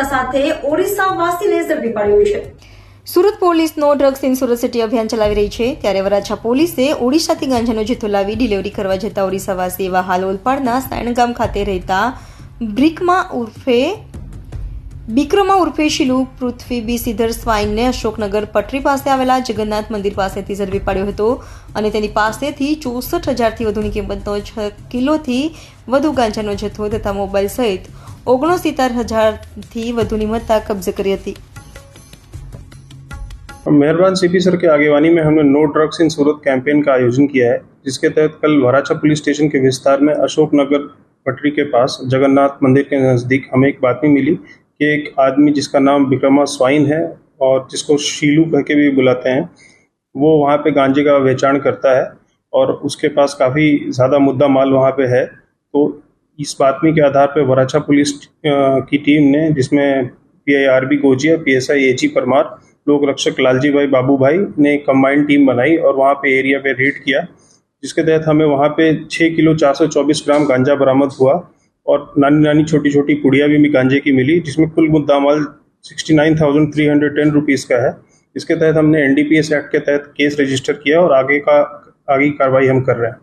ગાંજા સાથે ઓડિશા વાસીને ઝડપી પાડ્યો છે। સુરત પોલીસનો ડ્રગ્સ ઇન સુરત સિટી અભિયાન ચલાવી રહી છે, ત્યારે વરાછા પોલીસે ઓડિશાથી ગાંજાનો જથ્થો લાવી ડિલિવરી કરવા જતા ઓડિશાવાસી એવા હાલ ઓલપાડના સાયણગામ ખાતે રહેતા બિક્રમા ઉર્ફે શિલુ પૃથ્વી બી સિદ્ધર સ્વાઈનને અશોકનગર પટરી પાસે આવેલા જગન્નાથ મંદિર પાસેથી ઝડપી પાડ્યો હતો અને તેની પાસેથી 64,000થી વધુની કિંમતનો 6 કિલોથી વધુ ગાંજાનો જથ્થો તથા મોબાઈલ સહિત 69,000થી વધુની મત્તા કબ્જે કરી હતી। मेहरबान सीपी सर के आगेवानी में हमने no drugs in Surat campaign का आयोजन किया है, जिसके तहत कल वराछा पुलिस स्टेशन के विस्तार में अशोकनगर पटरी के पास जगन्नाथ मंदिर के नज़दीक हमें एक बातमी मिली कि एक आदमी जिसका नाम बिक्रमा स्वाइन है और जिसको शीलू कह के भी बुलाते हैं, वो वहाँ पे गांजे का बेचान करता है और उसके पास काफ़ी ज़्यादा मुद्दा माल वहाँ पे है। तो इस बातमी के आधार पे वराछा पुलिस की टीम ने, जिसमें PIRB Gojiya, PSI AG Parmar, लोक रक्षक लालजी भाई बाबू भाई ने एक कंबाइंड टीम बनाई और वहाँ पे एरिया पे रेड किया, जिसके तहत हमें वहाँ पे 6 किलो 424 ग्राम गांजा बरामद हुआ और नानी नानी छोटी छोटी पुड़िया भी गांजे की मिली, जिसमें कुल मुद्दामाल 69,310 रुपीज़ का है। इसके तहत हमने NDPS एक्ट के तहत केस रजिस्टर किया और आगे की कार्रवाई हम कर रहे हैं।